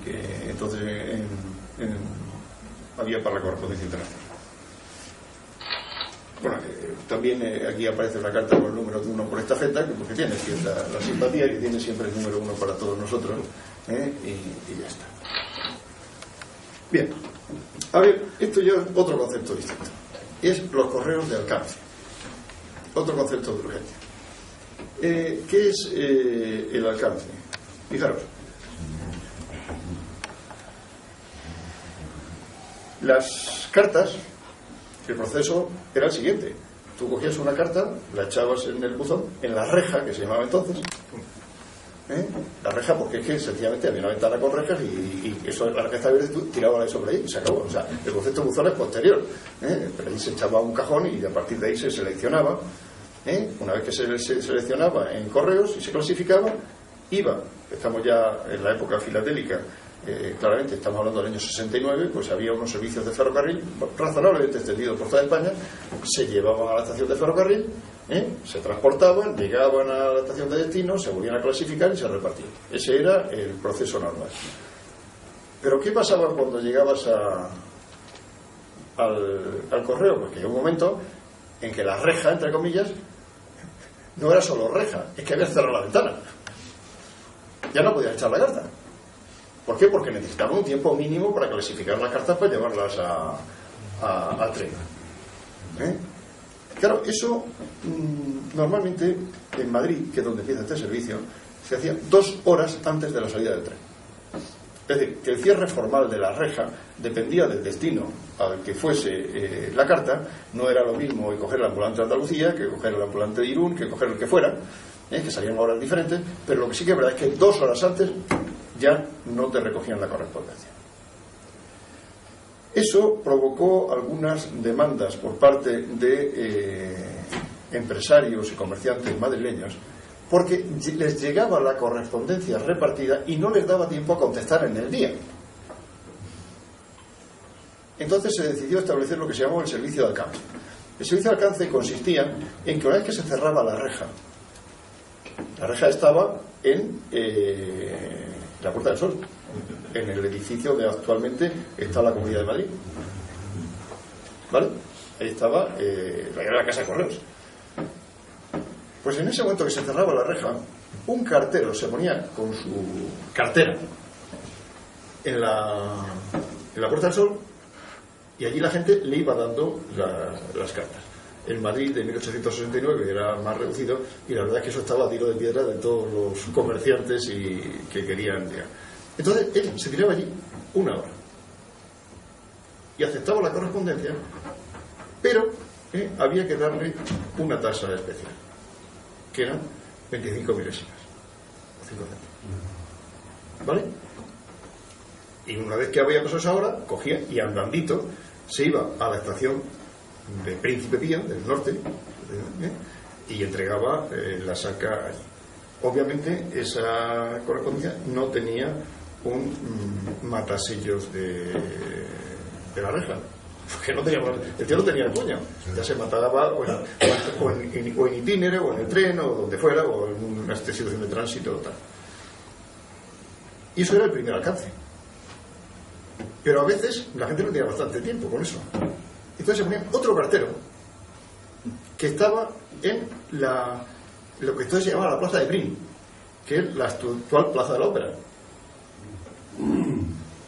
S2: que entonces había para la correspondencia internacional. Bueno, también aquí aparece una carta con el número 1 por estafeta, porque tiene cierta la simpatía que tiene siempre el número 1 para todos nosotros, y ya está. Bien, a ver, esto ya es otro concepto distinto. Es los correos de alcance. Otro concepto de urgencia. ¿Qué es el alcance? Fijaros. Las cartas, el proceso era el siguiente. Tú cogías una carta, la echabas en el buzón, en la reja, que se llamaba entonces. La reja, porque es que sencillamente había una ventana con rejas y eso, la reja verde, tú tirabas eso por ahí y se acabó. O sea, el concepto de buzón es posterior. Pero ahí se echaba un cajón y a partir de ahí se seleccionaba. Una vez que se seleccionaba en correos y se clasificaba, iba. Estamos ya en la época filatélica. Claramente estamos hablando del año 69, pues había unos servicios de ferrocarril razonablemente extendidos por toda España, se llevaban a la estación de ferrocarril, se transportaban, llegaban a la estación de destino, se volvían a clasificar y se repartían. Ese era el proceso normal. Pero ¿qué pasaba cuando llegabas al correo? Pues que llegó un momento en que la reja, entre comillas, no era solo reja, es que había cerrado la ventana, ya no podías echar la carta. ¿Por qué? Porque necesitaba un tiempo mínimo para clasificar las cartas para llevarlas al tren. Claro, eso normalmente en Madrid, que es donde empieza este servicio, se hacía 2 horas antes de la salida del tren. Es decir, que el cierre formal de la reja dependía del destino al que fuese la carta. No era lo mismo coger el ambulante de Andalucía que coger el ambulante de Irún, que coger el que fuera, que salían horas diferentes, pero lo que sí que es verdad es que 2 horas antes ya no te recogían la correspondencia. Eso provocó algunas demandas por parte de empresarios y comerciantes madrileños, porque les llegaba la correspondencia repartida y no les daba tiempo a contestar en el día. Entonces se decidió establecer lo que se llamó el servicio de alcance. El servicio de alcance consistía en que una vez que se cerraba la reja estaba en la Puerta del Sol, en el edificio donde actualmente está la Comunidad de Madrid. ¿Vale? Ahí estaba la Casa de Correos. Pues en ese momento que se cerraba la reja, un cartero se ponía con su cartera en la Puerta del Sol, y allí la gente le iba dando las cartas. El Madrid de 1869 era más reducido, y la verdad es que eso estaba a tiro de piedra de todos los comerciantes que querían llegar. Entonces él se tiraba allí 1 hora y aceptaba la correspondencia, pero había que darle una tasa especial, que eran 25 milésimas, 5 céntimos. ¿Vale? Y una vez que había pasado esa hora, cogía y andandito se iba a la estación de Príncipe Pío, del norte, y entregaba la saca allí. Obviamente esa correspondencia no tenía un matasellos de la reja, porque no tenía, el tío no tenía el puño, ya se mataba o en itinere, o en el tren, o donde fuera, o en una situación de tránsito o tal. Y eso era el primer alcance. Pero a veces la gente no tenía bastante tiempo con eso. Entonces se ponía otro cartero que estaba en lo que entonces se llamaba la Plaza de Brin, que es la actual Plaza de la Ópera.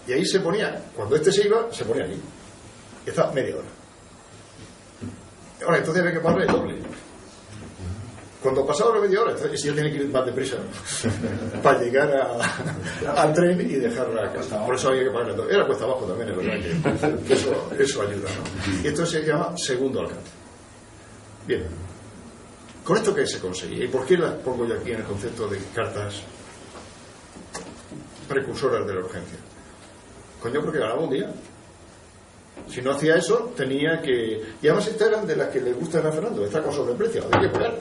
S2: Y ahí se ponía, cuando este se iba, se ponía allí. Y estaba media hora. Ahora, entonces había que pagarle el doble. Cuando pasaba la media hora, entonces ya tiene que ir más deprisa para llegar al tren y dejarla a casa. Por eso había que pagarle el doble. Era cuesta abajo también, es verdad que eso ayuda, ¿no? Y esto se llama segundo alcance. Bien. ¿Con esto qué se conseguía? ¿Y por qué las pongo yo aquí en el concepto de cartas precursoras de la urgencia? Coño, porque ganaba un día. Si no hacía eso, tenía que... Y además estas eran de las que le gustan a Fernando, esta cosa de precio, había que pagar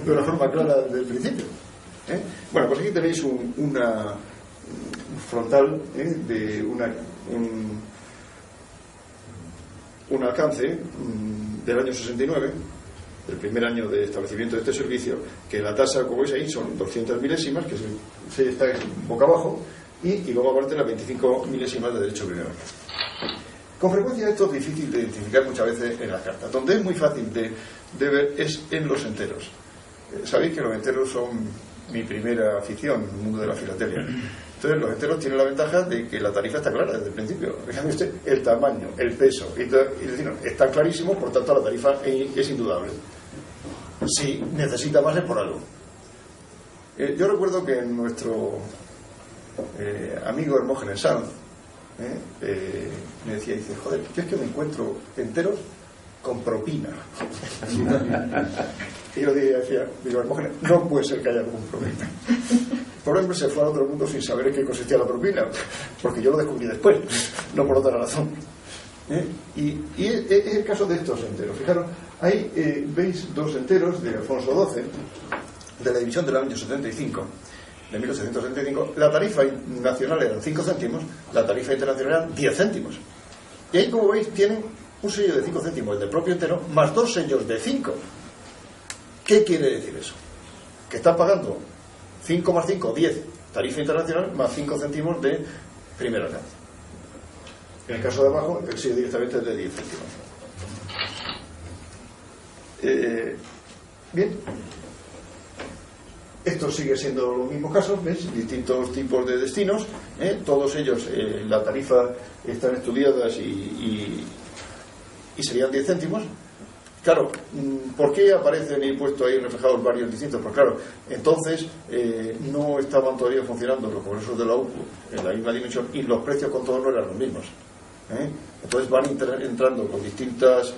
S2: de una forma clara desde el principio. Bueno, pues aquí tenéis una frontal de un alcance del año 69, el primer año de establecimiento de este servicio, que la tasa, como veis ahí, son 200 milésimas, que se está boca abajo, y luego aparte las 25 milésimas de derecho primero. Con frecuencia esto es difícil de identificar muchas veces en las cartas. Donde es muy fácil de ver es en los enteros. Sabéis que los enteros son mi primera afición en el mundo de la filatelia. Entonces los enteros tienen la ventaja de que la tarifa está clara desde el principio. Fíjate usted, el tamaño, el peso, y decir, está clarísimo, por tanto la tarifa es indudable. Si necesita más es por algo. Yo recuerdo que nuestro amigo Hermógenes Sanz me decía, dice, joder, yo es que me encuentro enteros con propina. Y yo decía, digo, Hermógenes, no puede ser que haya algún propina. Por ejemplo, se fue a otro mundo sin saber en qué consistía la propina, porque yo lo descubrí después, no por otra razón. Y es el caso de estos enteros. Fijaros, ahí veis 2 enteros de Alfonso XII, de la división del año 75, de 1875. La tarifa nacional eran 5 céntimos, la tarifa internacional eran 10 céntimos. Y ahí, como veis, tienen un sello de 5 céntimos, el del propio entero, más 2 sellos de 5. ¿Qué quiere decir eso? Que están pagando 5 más 5, 10, tarifa internacional, más 5 céntimos de primer alcance. En el caso de abajo, el sello directamente es de 10 céntimos. Bien. Esto sigue siendo los mismos casos, ¿ves? Distintos tipos de destinos, todos ellos, la tarifa están estudiadas y serían 10 céntimos. Claro, ¿por qué aparecen y puesto ahí reflejados varios distintos? Pues claro, entonces no estaban todavía funcionando los congresos de la UPU en la misma dimensión y los precios con todos no eran los mismos. Entonces van entrando con distintas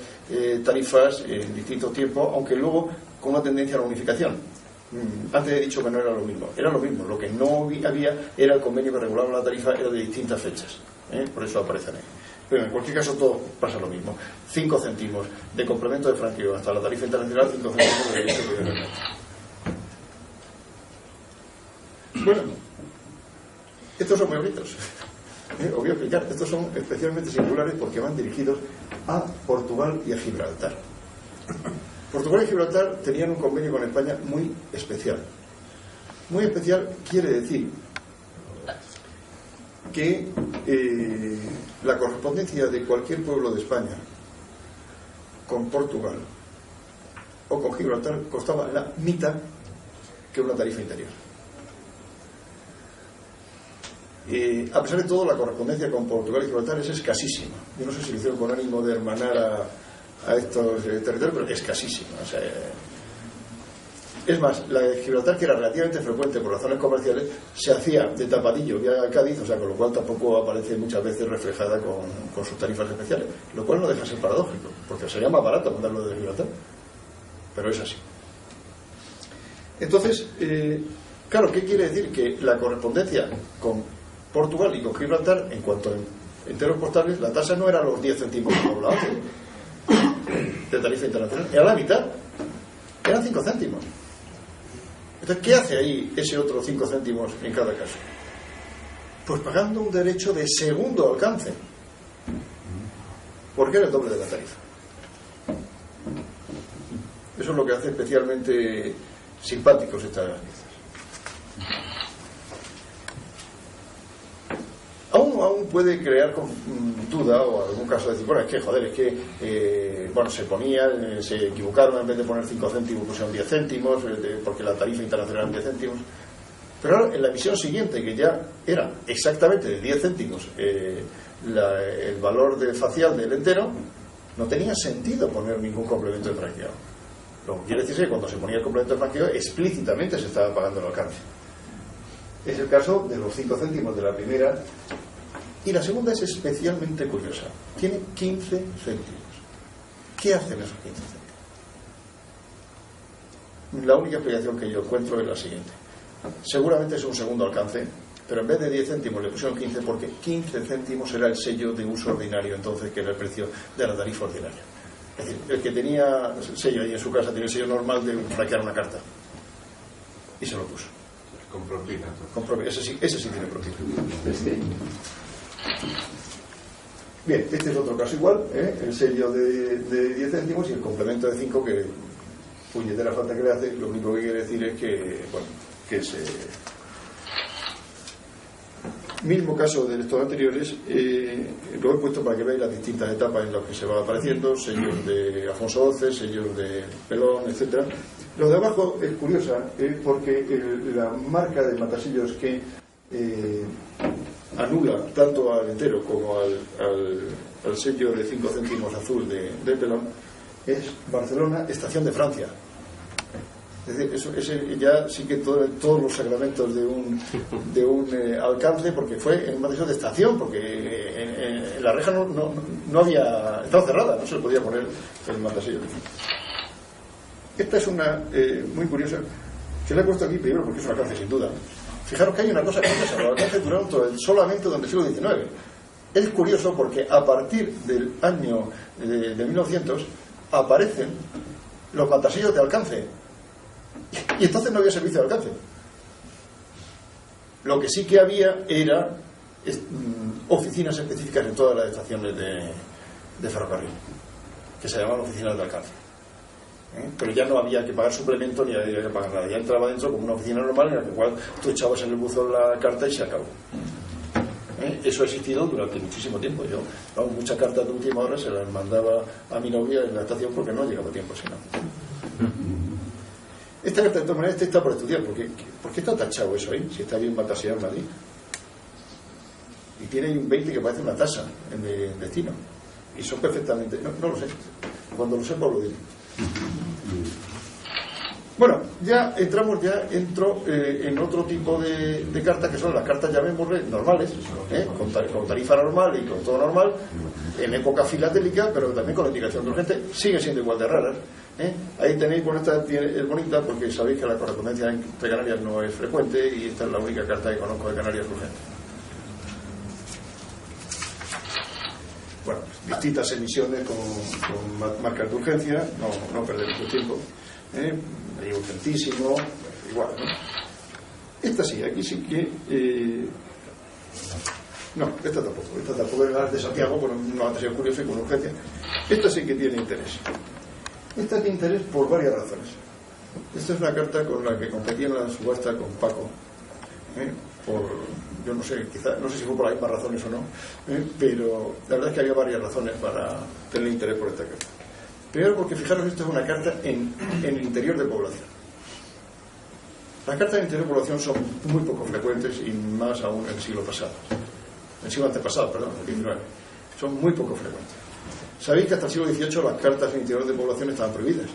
S2: tarifas en distintos tiempos, aunque luego con una tendencia a la unificación. Antes he dicho que no era lo mismo, era lo mismo, lo que no había era el convenio que regulaba la tarifa, era de distintas fechas, por eso aparecen ahí. Pero en cualquier caso todo pasa lo mismo. 5 céntimos de complemento de franqueo hasta la tarifa internacional, 5 céntimos de derecho primer. Bueno, estos son muy bonitos. Os voy a explicar, estos son especialmente singulares porque van dirigidos a Portugal y a Gibraltar. Portugal y Gibraltar tenían un convenio con España muy especial. Muy especial quiere decir que la correspondencia de cualquier pueblo de España con Portugal o con Gibraltar costaba la mitad que una tarifa interior. A pesar de todo, la correspondencia con Portugal y Gibraltar es escasísima. Yo no sé si lo hicieron con ánimo de hermanar a estos territorios, pero es escasísima. O sea, es más, la de Gibraltar, que era relativamente frecuente por razones comerciales, se hacía de tapadillo vía Cádiz, o sea, con lo cual tampoco aparece muchas veces reflejada con sus tarifas especiales, lo cual no deja de ser paradójico, porque sería más barato mandarlo de Gibraltar, pero es así. Entonces, claro, ¿qué quiere decir? Que la correspondencia con Portugal y con Gibraltar, en cuanto a enteros postales, la tasa no era los 10 céntimos como hablaba de tarifa internacional, era la mitad, eran 5 céntimos. Entonces, ¿qué hace ahí ese otro 5 céntimos en cada caso? Pues pagando un derecho de segundo alcance, porque era el doble de la tarifa. Eso es lo que hace especialmente simpáticos estas piezas. Aún puede crear duda, o algún caso de decir, bueno, es que joder, es que bueno, se equivocaron, en vez de poner 5 céntimos pusieron 10 céntimos, porque la tarifa internacional eran 10 céntimos. Pero ahora, en la emisión siguiente, que ya era exactamente de 10 céntimos el valor facial del entero, no tenía sentido poner ningún complemento de franqueado. Lo que quiere decir que cuando se ponía el complemento de franqueado, explícitamente se estaba pagando el alcance. Es el caso de los 5 céntimos de la primera, y la segunda es especialmente curiosa. Tiene 15 céntimos. ¿Qué hacen esos 15 céntimos? La única explicación que yo encuentro es la siguiente. Seguramente es un segundo alcance, pero en vez de 10 céntimos le pusieron 15 porque 15 céntimos era el sello de uso ordinario, entonces, que era el precio de la tarifa ordinaria. Es decir, el que tenía sello ahí en su casa tenía el sello normal de franquear una carta, y se lo puso.
S3: Con propina.
S2: Ese sí tiene propina. Bien, este es otro caso igual, el sello de 10 céntimos y el complemento de 5, que puñetera falta que le hace. Lo único que quiere decir es que, bueno, que se... Mismo caso de estos anteriores, lo he puesto para que veáis las distintas etapas en las que se va apareciendo, sellos de Afonso XII, sellos de Pelón, etcétera. Lo de abajo es curiosa, porque la marca de matasellos que anula tanto al entero como al sello de 5 céntimos azul de Pelón es Barcelona, estación de Francia. Es decir, ese ya sí que todos los sacramentos de un alcance, porque fue en un matasello de estación, porque en la reja no había, estaba cerrada, no se le podía poner el matasello. Esta es una muy curiosa, que la he puesto aquí primero porque es un alcance sin duda. Fijaros que hay una cosa curiosa, los alcances duraron solamente durante el siglo XIX. Es curioso porque a partir del año de 1900 aparecen los matasellos de alcance, y entonces no había servicio de alcance. Lo que sí que había era oficinas específicas en todas las estaciones de ferrocarril, que se llamaban oficinas de alcance. Pero ya no había que pagar suplemento ni había que pagar nada, ya entraba dentro como una oficina normal en la cual tú echabas en el buzón la carta y se acabó. Eso ha existido durante muchísimo tiempo. Yo, muchas cartas de última hora se las mandaba a mi novia en la estación porque no llegaba tiempo, sino. Esta carta, de todas maneras, está por estudiar. ¿Por qué está tachado eso ahí? Si está bien bataseado en Madrid. Y tiene ahí un 20 que parece una tasa en el destino. Y son perfectamente... No lo sé. Cuando lo sepa lo diré. Bueno, entro en otro tipo de cartas, que son las cartas, llamémosle, normales, con tarifa normal y con todo normal, en época filatélica, pero también con la indicación de urgente, siguen siendo igual de raras. Ahí tenéis, bueno, esta es bonita porque sabéis que la correspondencia entre Canarias no es frecuente, y esta es la única carta que conozco de Canarias urgente. Bueno, distintas emisiones con marcas de urgencia, no perder mucho tiempo. Urgentísimo, igual, ¿no? Esta sí, aquí sí que no, esta tampoco es la de Santiago, pero no ha sido curioso y con urgencia. Esta sí que tiene interés. Esta tiene interés por varias razones. Esta es una carta con la que competí en la subasta con Paco. yo no sé, quizá, no sé si fue por las mismas razones o no, pero la verdad es que había varias razones para tener interés por esta carta. Primero, porque fijaros, esto es una carta en el interior de población. Las cartas en interior de población son muy poco frecuentes, y más aún en el siglo pasado. En el siglo antepasado, perdón, el XIX. Son muy poco frecuentes. Sabéis que hasta el siglo XVIII las cartas en interior de población estaban prohibidas.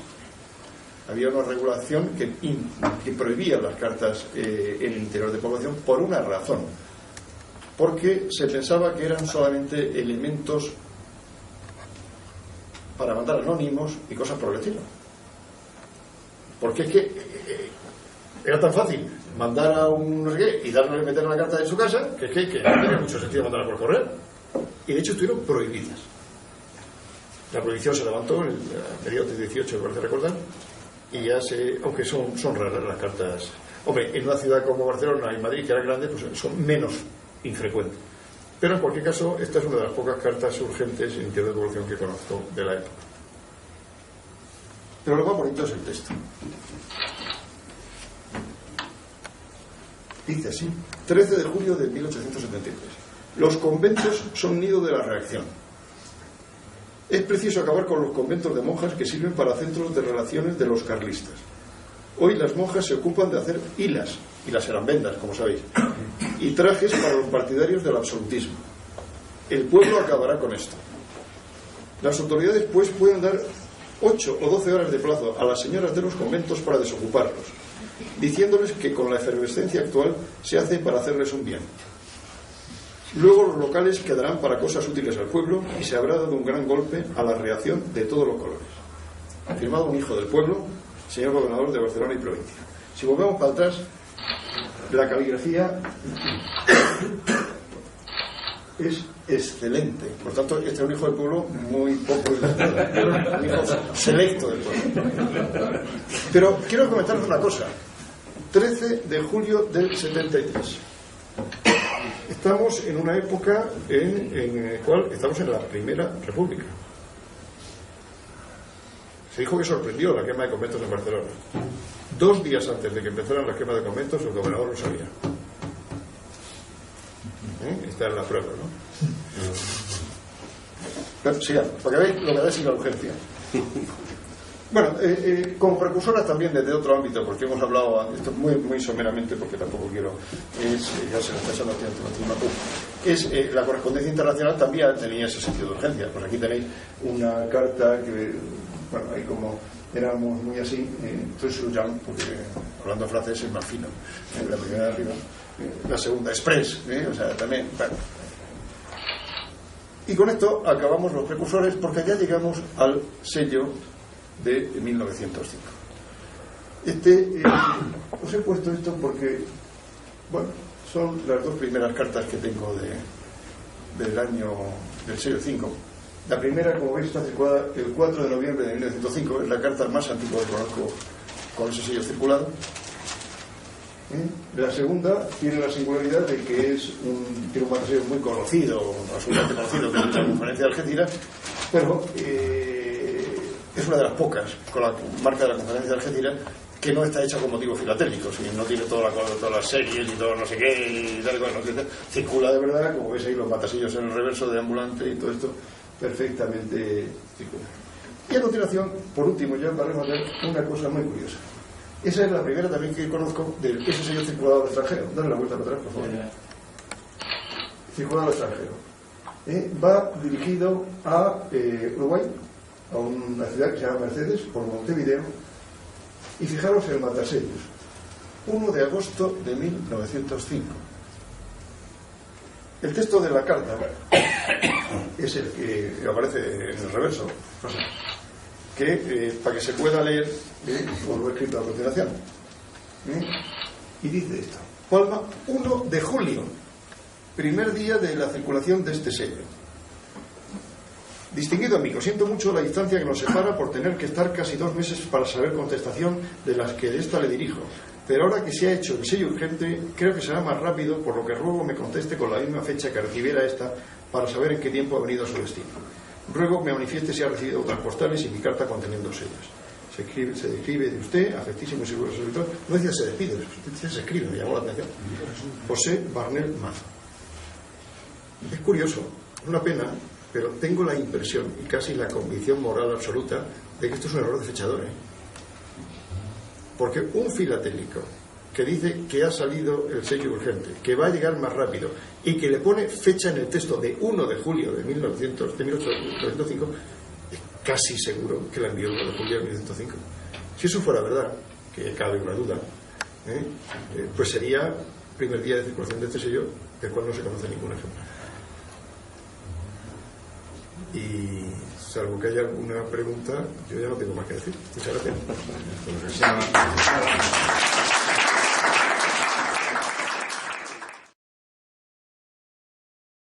S2: Había una regulación que prohibía las cartas en el interior de población por una razón. Porque se pensaba que eran solamente elementos para mandar anónimos y cosas por el estilo. Porque es que era tan fácil mandar a un no sé qué y meter la carta en su casa, que no tenía mucho sentido mandarla por correo. Y de hecho estuvieron prohibidas. La prohibición se levantó en el periodo de 18, me parece recordar, y ya aunque son raras las cartas. Hombre, en una ciudad como Barcelona y Madrid, que era grande, pues son menos infrecuentes. Pero en cualquier caso, esta es una de las pocas cartas urgentes en interior de población que conozco de la época. Pero lo más bonito es el texto. Dice así: 13 de julio de 1873. Los conventos son nido de la reacción. Es preciso acabar con los conventos de monjas que sirven para centros de relaciones de los carlistas. Hoy las monjas se ocupan de hacer hilas, y las eran vendas, como sabéis, y trajes para los partidarios del absolutismo. El pueblo acabará con esto. Las autoridades, pues, pueden dar 8 o 12 horas de plazo a las señoras de los conventos para desocuparlos, diciéndoles que con la efervescencia actual se hace para hacerles un bien. Luego los locales quedarán para cosas útiles al pueblo y se habrá dado un gran golpe a la reacción de todos los colores. Ha firmado un hijo del pueblo, señor gobernador de Barcelona y provincia. Si volvemos para atrás, la caligrafía es excelente. Por tanto, este es un hijo del pueblo muy poco ilustrado, un hijo selecto del pueblo. Pero quiero comentaros una cosa. 13 de julio del 73. Estamos en una época en la cual estamos en la Primera República. Se dijo que sorprendió la quema de conventos en Barcelona. 2 días antes de que empezaran la quema de conventos, el gobernador lo sabía. Esta es la prueba, ¿no? Pero, sí, para que veáis lo que da la urgencia. Bueno, como precursoras también desde otro ámbito, porque hemos hablado, esto muy someramente, porque tampoco quiero, ya se lo está echando encima, la correspondencia internacional también tenía ese sentido de urgencia. Pues aquí tenéis una carta que, bueno, ahí como éramos muy así, porque hablando francés es más fino, la primera de arriba, la segunda express, o sea, también, bueno. Y con esto acabamos los precursores, porque ya llegamos al sello de 1905. Os he puesto esto porque, bueno, son las 2 primeras cartas que tengo del sello 5. La primera, como veis, está circulada el 4 de noviembre de 1905, es la carta más antigua que conozco con ese sello circulado. La segunda tiene la singularidad de que tiene un matasello muy conocido, absolutamente conocido, que es la Conferencia de Algeciras, pero es una de las pocas, con la marca de la Conferencia de Algeciras, que no está hecha con motivos filatélicos y no tiene todas las series y todo no sé qué y tal, no, circula de verdad, como veis ahí los matasillos en el reverso de ambulante y todo esto perfectamente circula. Y a continuación, por último, ya para rematar, una cosa muy curiosa. Esa es la primera también que conozco de ese sello circulado al extranjero. Dale la vuelta para atrás, por favor. Circulado al extranjero. Va dirigido a Uruguay, a una ciudad que se llama Mercedes, por Montevideo. Y fijaros el matasellos. 1 de agosto de 1905. El texto de la carta es el que aparece en el reverso, que para que se pueda leer, os lo he escrito a continuación. Y dice esto: Palma, 1 de julio, primer día de la circulación de este sello. Distinguido amigo, siento mucho la distancia que nos separa por tener que estar casi 2 meses para saber contestación de las que de esta le dirijo, pero ahora que se ha hecho el sello urgente, creo que será más rápido, por lo que ruego me conteste con la misma fecha que recibiera esta, para saber en qué tiempo ha venido a su destino. Ruego me manifieste si ha recibido otras postales y mi carta conteniendo sellos. Se describe de usted, afectísimo y seguro de su escritor. No decía se despide, usted se escribe, me llamó la atención. José Barnel Mazo. Es curioso, una pena, pero tengo la impresión y casi la convicción moral absoluta de que esto es un error de fechador, porque un filatélico que dice que ha salido el sello urgente, que va a llegar más rápido y que le pone fecha en el texto de 1 de julio de 1805, es casi seguro que la envió el 1 de julio de 1905. Si eso fuera verdad, que cabe una duda, pues sería el primer día de circulación de este sello, del cual no se conoce ningún ejemplo. Y salvo que haya alguna pregunta, yo ya no tengo más que decir. Muchas gracias.